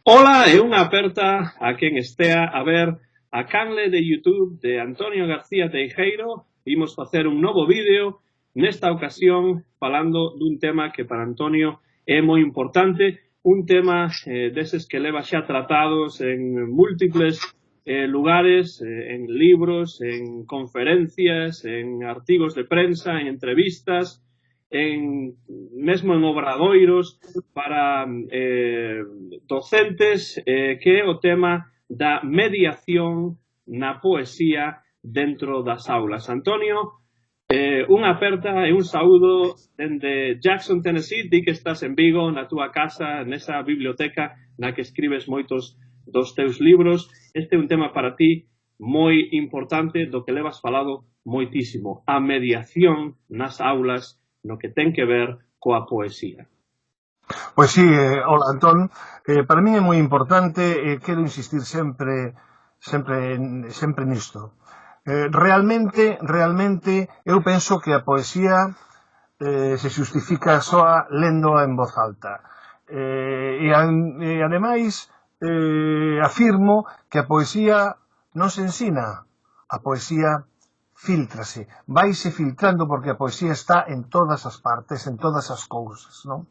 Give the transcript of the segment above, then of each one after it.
Ola e unha aperta a quen estea a ver a canle de YouTube de Antonio García Teijeiro. Imos facer un novo vídeo, nesta ocasión falando dun tema que para Antonio é moi importante, un tema deses que leva xa tratados en múltiples lugares, en libros, en conferencias, en artigos de prensa, en entrevistas, mesmo en obradoiros para docentes, que é o tema da mediación na poesía dentro das aulas. Antonio, unha aperta e un saúdo dende Jackson, Tennessee. Di que estás en Vigo, na túa casa, nesa biblioteca na que escribes moitos dos teus libros. Este é un tema para ti moi importante, do que levas falado moitísimo, a mediación nas aulas no que ten que ver coa poesía. Pois sí, hola Antón, para min é moi importante, quero insistir sempre nisto. Realmente, eu penso que a poesía se justifica soa léndoa en voz alta. E ademais, afirmo que a poesía non se ensina, a poesía fíltrase, vaise filtrando porque a poesía está en todas as partes, en todas as cousas, non?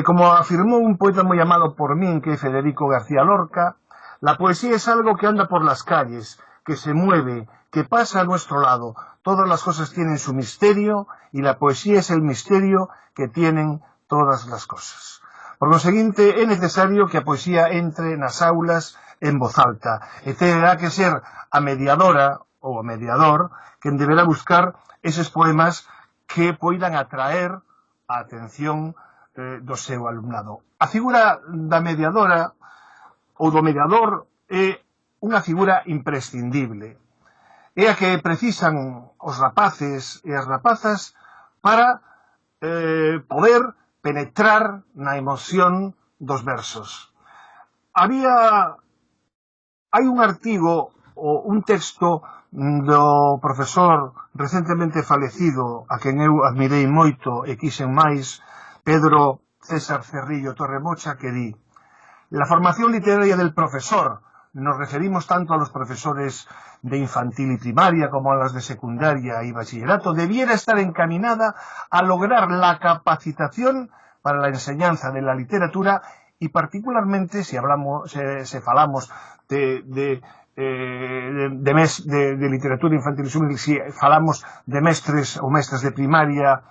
Como afirmou un poeta moi amado por min, que é Federico García Lorca, la poesía es algo que anda por las calles, que se mueve, que pasa a nuestro lado. Todas las cosas tienen su misterio y la poesía es el misterio que tienen todas las cosas. Por conseguinte, é necesario que a poesía entre nas aulas en voz alta e terá que ser a mediadora ou o mediador quen deberá buscar eses poemas que poidan atraer a atención do seu alumnado. A figura da mediadora ou do mediador é unha figura imprescindible. É a que precisan os rapaces e as rapazas para poder penetrar na emoción dos versos. Hai un artigo ou un texto do profesor recentemente falecido, a quen eu admirei moito e quixen máis, Pedro César Cerrillo Torremocha, que di: la formación literaria del profesor, nos referimos tanto a los profesores de infantil y primaria como a las de secundaria y bachillerato, debiera estar encaminada a lograr la capacitación para la enseñanza de la literatura y particularmente si falamos de literatura infantil y juvenil, si falamos de mestres ou mestras de primaria,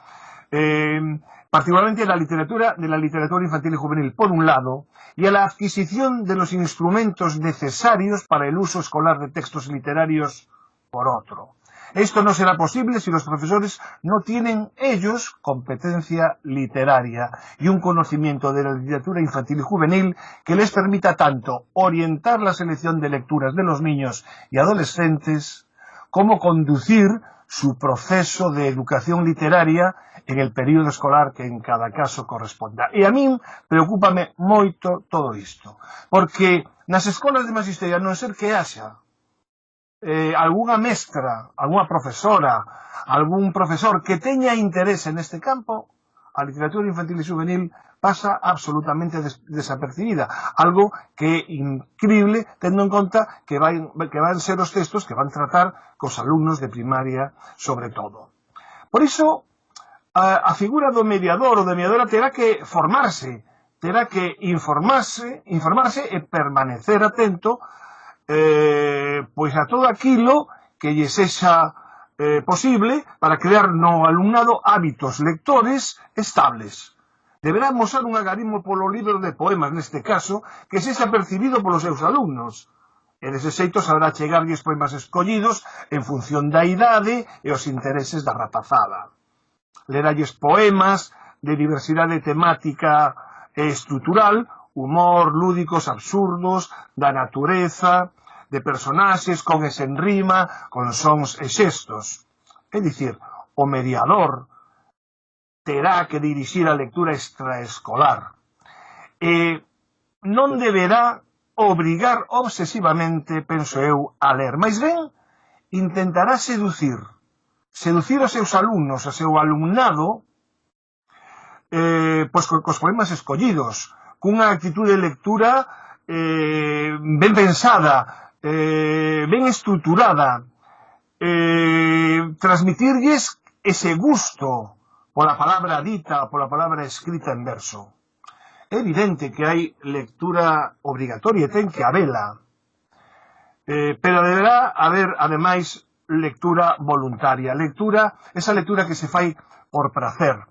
particularmente de la literatura infantil y juvenil, por un lado, y a la adquisición de los instrumentos necesarios para el uso escolar de textos literarios, por otro. Esto no será posible si los profesores no tienen ellos competencia literaria y un conocimiento de la literatura infantil y juvenil que les permita tanto orientar la selección de lecturas de los niños y adolescentes como conducir su proceso de educación literaria en el período escolar que en cada caso corresponda. E a min preocúpame moito todo isto, porque nas escolas de magisterio, a non ser que haxa algunha mestra, algunha profesora, algún profesor que teña interese neste campo, a literatura infantil e juvenil pasa absolutamente desapercibida, algo que é increíble tendo en conta que van ser os textos que van tratar cos alumnos de primaria sobre todo. Por iso, a figura do mediador ou da mediadora terá que formarse, terá que informarse e permanecer atento pois a todo aquilo que lle sexa posible para crear no alumnado hábitos lectores estables. Deberá mostrar un agarimo polo libro de poemas, neste caso, que sexa percibido polos seus alumnos. E dese xeito saberá chegarlles poemas escollidos en función da idade e os intereses da rapazada. Leralles poemas de diversidade temática e estrutural, humor, lúdicos, absurdos, da natureza, de personaxes con ese en rima, con sons e xestos. É dicir, o mediador terá que dirixir a lectura extraescolar e non deberá obrigar obsesivamente, penso eu, a ler. Mais ben, intentará seducir os seus alumnos, o seu alumnado, pois cos poemas escollidos, cunha actitude de lectura ben pensada, ben estruturada, transmitirlles ese gusto pola palabra dita, pola palabra escrita en verso. É evidente que hai lectura obrigatoria, ten que habela, pero deberá haber, ademais, lectura voluntaria, esa lectura que se fai por prazer.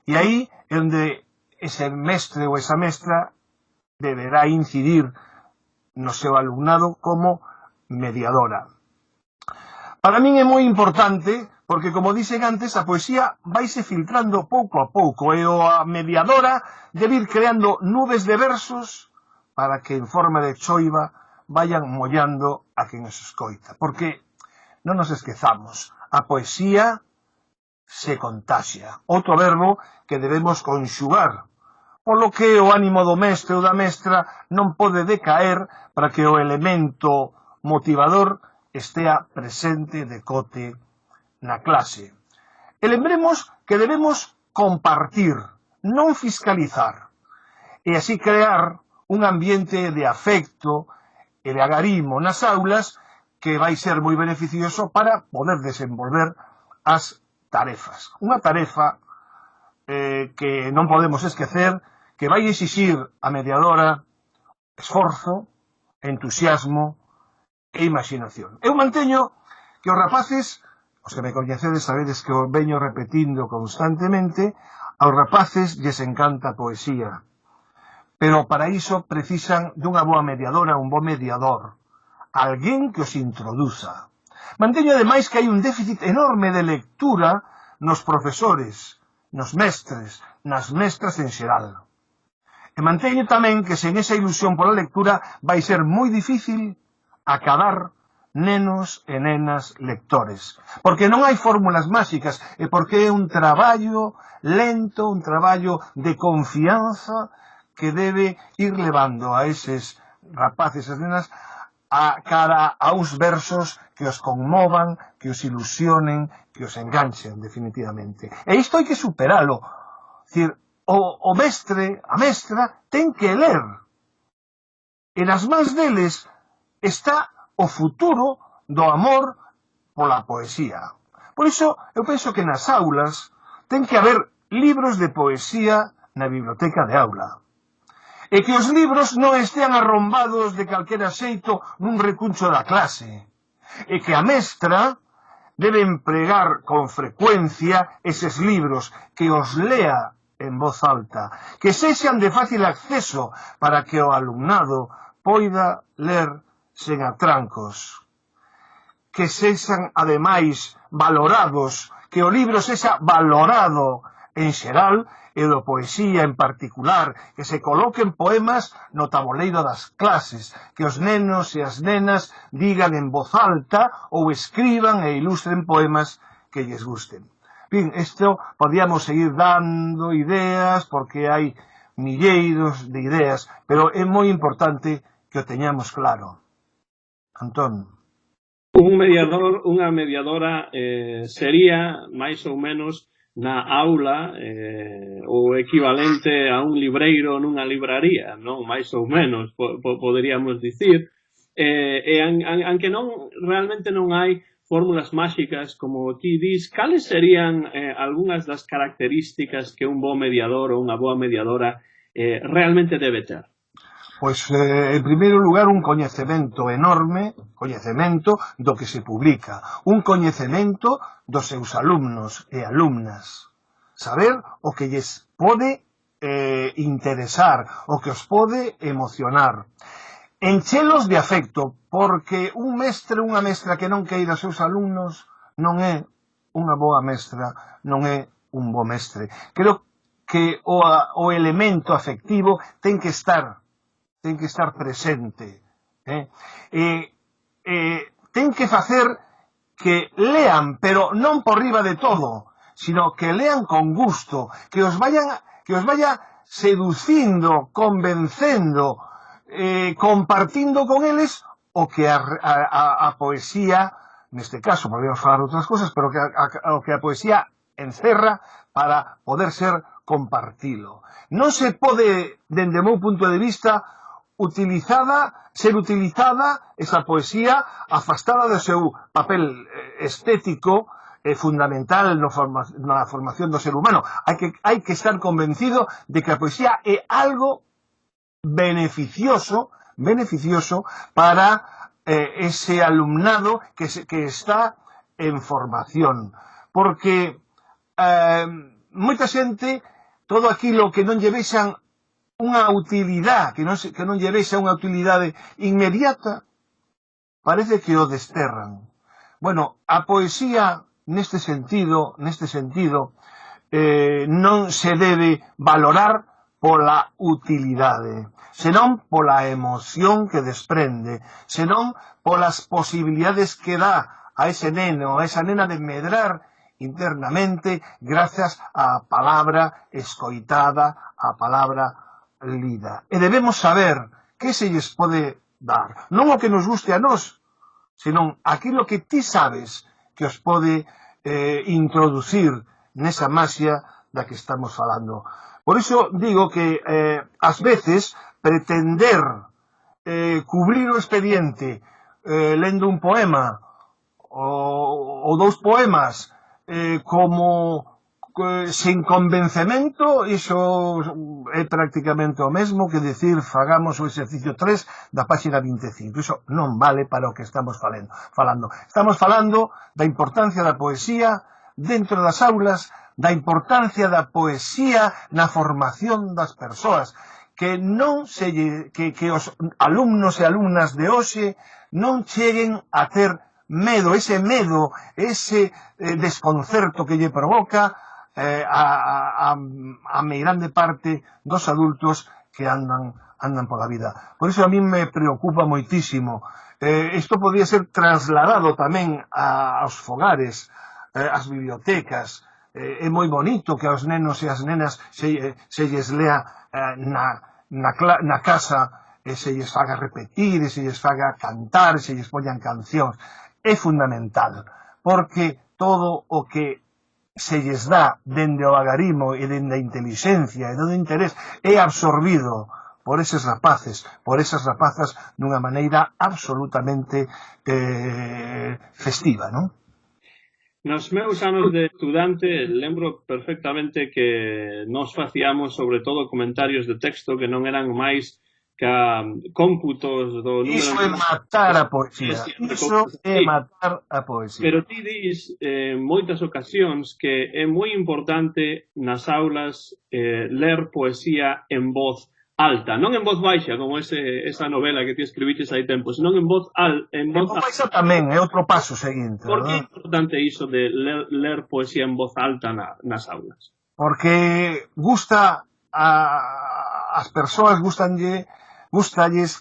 E aí é onde ese mestre ou esa mestra deberá incidir no seu alumnado como mediadora. Para min é moi importante, porque, como dixen antes, a poesía vaise filtrando pouco a pouco, e a mediadora debe ir creando nubes de versos para que, en forma de choiva, vayan mollando a quen os escoita. Porque, non nos esquezamos, a poesía se contaxia. Outro verbo que debemos conxugar, polo que o ánimo do mestre ou da mestra non pode decaer para que o elemento motivador estea presente de cote na clase. E lembremos que debemos compartir, non fiscalizar, e así crear un ambiente de afecto e de agarimo nas aulas que vai ser moi beneficioso para poder desenvolver as tarefas. Unha tarefa que non podemos esquecer, que vai exixir a mediadora esforzo, entusiasmo e imaginación. Eu manteño que os rapaces, os que me coñecedes sabedes que o veño repetindo constantemente, aos rapaces lles encanta a poesía, pero para iso precisan dunha boa mediadora, un bo mediador, alguén que os introduza. Manteño ademais que hai un déficit enorme de lectura nos profesores, nos mestres, nas mestras en xeral. E manteño tamén que sen esa ilusión pola lectura vai ser moi difícil acadar nenos e nenas lectores. Porque non hai fórmulas máxicas e porque é un traballo lento, un traballo de confianza que debe ir levando a eses rapaces e nenas a cara a uns versos que os conmovan, que os ilusionen, que os enganchen definitivamente. E isto hai que superalo. Dicir, o mestre, a mestra, ten que ler. E nas mans deles está o futuro do amor pola poesía. Por iso, eu penso que nas aulas ten que haber libros de poesía na biblioteca de aula. E que os libros non estean arrombados de calquera xeito nun recuncho da clase. E que a mestra debe empregar con frecuencia eses libros, que os lea en voz alta, que sexan de fácil acceso para que o alumnado poida ler sen atrancos, que sexan ademais valorados, que o libro sexa valorado en xeral e do poesía en particular, que se coloquen poemas no taboleiro das clases, que os nenos e as nenas digan en voz alta ou escriban e ilustren poemas que lles gusten. Bien, isto podíamos seguir dando ideas porque hai milleiros de ideas, pero é moi importante que o teñamos claro. Antón. Un mediador, unha mediadora sería máis ou menos na aula o equivalente a un libreiro nunha libraría, non? Máis ou menos, poderíamos dicir. E aunque non, realmente non hai fórmulas máxicas, como ti dis, cales serían algunhas das características que un bo mediador ou unha boa mediadora realmente debe ter? Pois, en primeiro lugar, un coñecemento enorme, coñecemento do que se publica, un coñecemento dos seus alumnos e alumnas, saber o que lles pode interesar, o que os pode emocionar, enchelos de afecto, porque un mestre, unha mestra que non queira os seus alumnos non é unha boa mestra, non é un bo mestre. Creo que o elemento afectivo ten que estar presente. Ten que facer que lean, pero non por riba de todo, sino que lean con gusto, que os vaya seducindo, convencendo, compartindo con eles o que a poesía, neste caso podemos falar outras cosas, pero o que a poesía encerra para poder ser compartilo. Non se pode, dende o meu punto de vista, ser utilizada esa poesía afastada do seu papel estético fundamental na formación do ser humano. Hai que estar convencido de que a poesía é algo beneficioso para ese alumnado que está en formación. Porque moita xente, todo aquilo que non lle vexan unha utilidade, que non lle vexa unha utilidade inmediata, parece que o desterran. Bueno, a poesía neste sentido non se debe valorar pola utilidade, senón pola emoción que desprende, senón polas posibilidades que dá a ese neno, a esa nena de medrar internamente grazas á palabra escoitada, á palabra lida. E debemos saber que se lles pode dar, non o que nos guste a nós, senón aquilo que ti sabes que os pode introducir nesa maxia da que estamos falando. Por iso digo que ás veces pretender cubrir o expediente lendo un poema ou dous poemas como sen convencemento, iso é prácticamente o mesmo que decir fagamos o exercicio 3 da páxina 25. Iso non vale para o que estamos falando. Estamos falando da importancia da poesía dentro das aulas, da importancia da poesía na formación das persoas, que os alumnos e alumnas de hoxe non cheguen a ter medo, ese desconcerto que lle provoca a meirande parte dos adultos que andan pola vida. Por iso a mí me preocupa moitísimo. Isto podía ser trasladado tamén aos fogares, ás bibliotecas. É moi bonito que aos nenos e as nenas se lles lea na casa, se lles faga repetir, se lles faga cantar, se lles poñan cancións. É fundamental, porque todo o que se lles dá dende o agarimo e dende a inteligencia e dende o interés é absorbido por eses rapaces, por esas rapazas dunha maneira absolutamente festiva, non? Nos meus anos de estudante lembro perfectamente que nos facíamos sobre todo comentarios de texto que non eran máis ca cómputos do número... Iso é matar a poesía. Iso é matar a poesía. Pero ti dis moitas ocasións que é moi importante nas aulas ler poesía en voz alta, non en voz baixa como esa novela que ti escribiches hai tempo, senón en voz alta. En voz baixa tamén é outro paso seguinte. Por que é importante iso de ler poesía en voz alta nas aulas? Porque gusta as persoas gustalles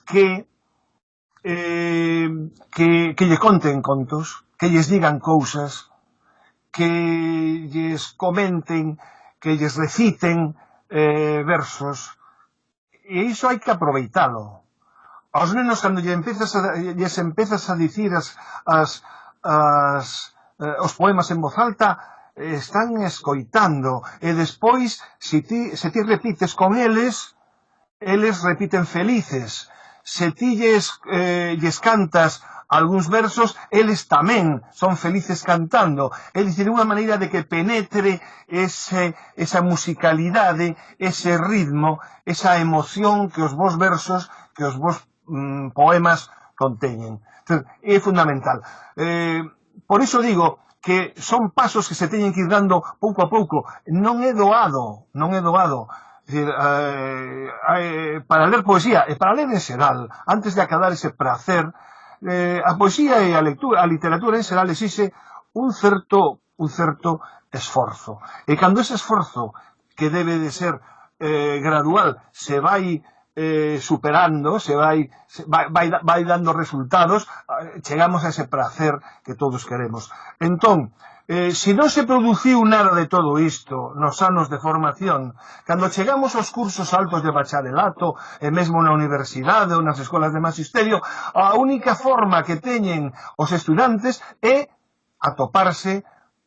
que lle conten contos, que lles digan cousas, que lles comenten, que lles reciten versos. E iso hai que aproveitalo. Aos nenos, cando lles empezas a dicir os poemas en voz alta, están escoitando. E despois, se ti repites con eles repiten felices. Se ti lles cantas algúns versos, eles tamén son felices cantando. É dicir, unha maneira de que penetre esa musicalidade, ese ritmo, esa emoción que os vos versos, que os vos poemas conteñen. É fundamental. Por iso digo que son pasos que se teñen que ir dando pouco a pouco. Non é doado. Para ler poesía e para ler en xeral, antes de acabar ese prazer, a poesía e a literatura en xeral exixe un certo esforzo. E cando ese esforzo, que debe de ser gradual, se vai superando, vai dando resultados, chegamos a ese prazer que todos queremos. Entón, se non se produciu nada de todo isto nos anos de formación, cando chegamos aos cursos altos de bacharelato e mesmo na universidade ou nas escolas de magisterio, a única forma que teñen os estudantes é atoparse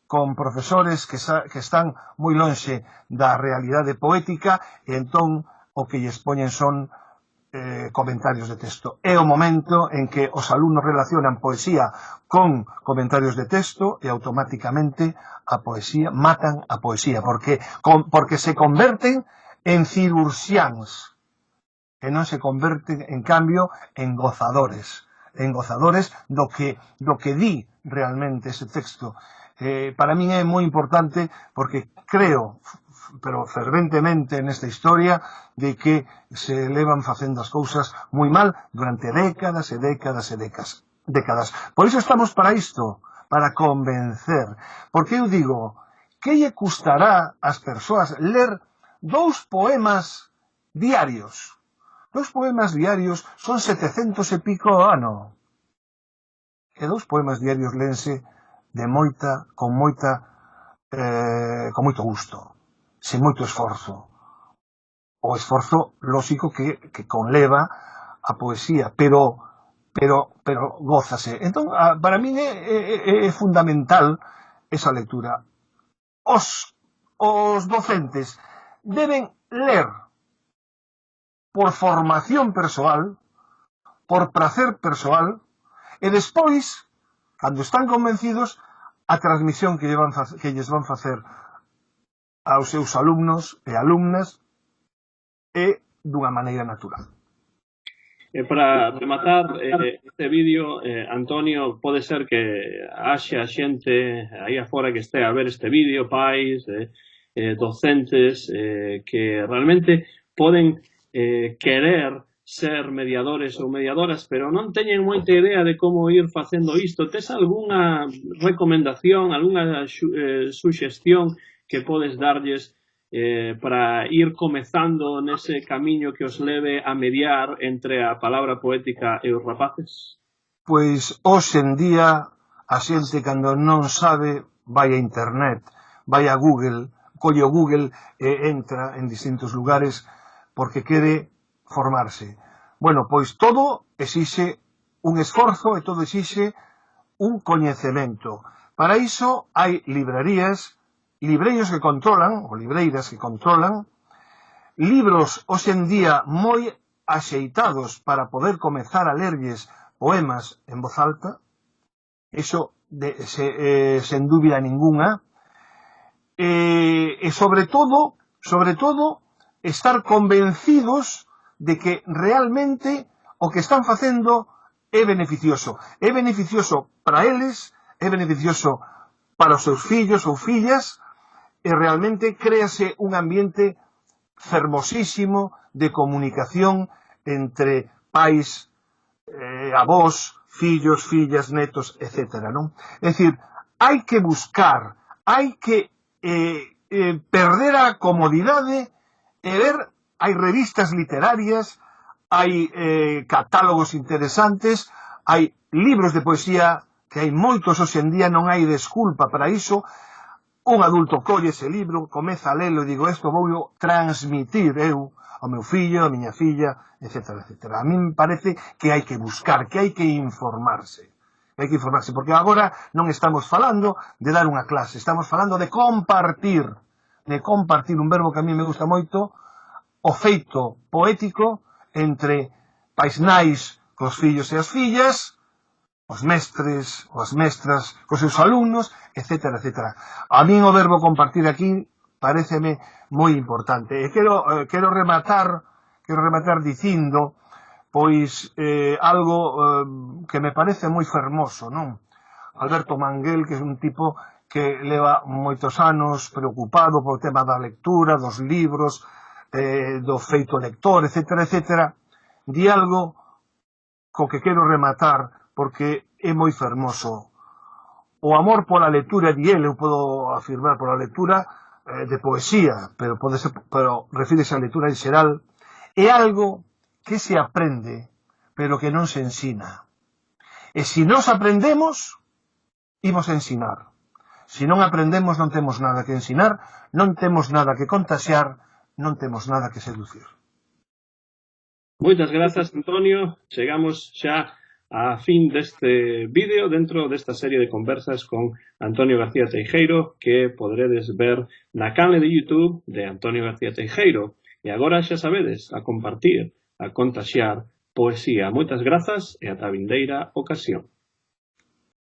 con profesores que están moi lonxe da realidade poética, e entón o que lles poñen son comentarios de texto. É o momento en que os alumnos relacionan poesía con comentarios de texto e automáticamente a poesía, matan a poesía, porque se converten en cirurxiáns, que non se converten, en cambio, en gozadores do que di realmente ese texto. Para min é moi importante porque creo, pero ferventemente nesta historia, de que se levan facendo as cousas moi mal durante décadas e décadas e décadas. Por iso estamos para isto, para convencer. Porque eu digo, que lle custará ás persoas ler 2 poemas diarios? 2 poemas diarios son 700 e pico ao ano. E 2 poemas diarios lense con moito gusto, sen moito esforzo. O esforzo lóxico que conleva a poesía, pero gózase. Entón, para min é fundamental esa lectura. Os docentes deben ler por formación persoal, por prazer persoal, e despois, cando están convencidos, a transmisión que lles van facer aos seus alumnos e alumnas é dunha maneira natural. Para rematar este vídeo, Antonio, pode ser que haxa xente aí afora que este a ver este vídeo, pais, docentes, que realmente poden querer ser mediadores ou mediadoras, pero non teñen moita idea de como ir facendo isto. Tes algunha recomendación, algunha suxestión que podes darlles para ir comezando nese camiño que os leve a mediar entre a palabra poética e os rapaces? Pois, hoxe en día, a xente cando non sabe, vai a internet, vai a Google, colle o Google e entra en distintos lugares porque quere formarse. Bueno, pois todo exixe un esforzo e todo exixe un coñecemento. Para iso hai librarías, libreiros que controlan, ou libreiras que controlan, libros hoxe en día moi axeitados para poder comezar a lerlles poemas en voz alta, iso sen dúbida ninguna, e sobre todo, estar convencidos de que realmente o que están facendo é beneficioso. É beneficioso para eles, é beneficioso para os seus fillos ou fillas, e realmente créase un ambiente fermosísimo de comunicación entre pais, avós, fillos, fillas, netos, etc. Non? É dicir, hai que buscar, hai que perder a comodidade e ver, hai revistas literarias, hai catálogos interesantes, hai libros de poesía, que hai moitos hoxe en día, non hai desculpa para iso. Un adulto colle ese libro, comeza a lelo e digo, isto vou transmitir eu ao meu fillo, a miña filla, etc. A mí me parece que hai que buscar, que hai que informarse. Hai que informarse, porque agora non estamos falando de dar unha clase, estamos falando de compartir, un verbo que a mí me gusta moito, o feito poético entre pais nais cos fillos e as fillas, os mestres ou as mestras cos seus alumnos, etc. A min o verbo compartir aquí pareceme moi importante. E quero rematar dicindo pois algo que me parece moi fermoso, non? Alberto Manguel, que é un tipo que leva moitos anos preocupado polo tema da lectura, dos libros, do feito lector, etc. Di algo co que quero rematar porque é moi fermoso. O amor pola lectura, di ele, eu podo afirmar pola lectura de poesía, pero refírese á lectura en xeral, é algo que se aprende, pero que non se ensina. E se nos aprendemos, imos a ensinar. Se non aprendemos, non temos nada que ensinar, non temos nada que contaxiar, non temos nada que seducir. Moitas grazas, Antonio. Chegamos xa a fin deste vídeo dentro desta serie de conversas con Antonio García Teijeiro que poderedes ver na canle de YouTube de Antonio García Teijeiro. E agora xa sabedes, a compartir, a contaxiar poesía. Moitas grazas e ata a vindeira ocasión.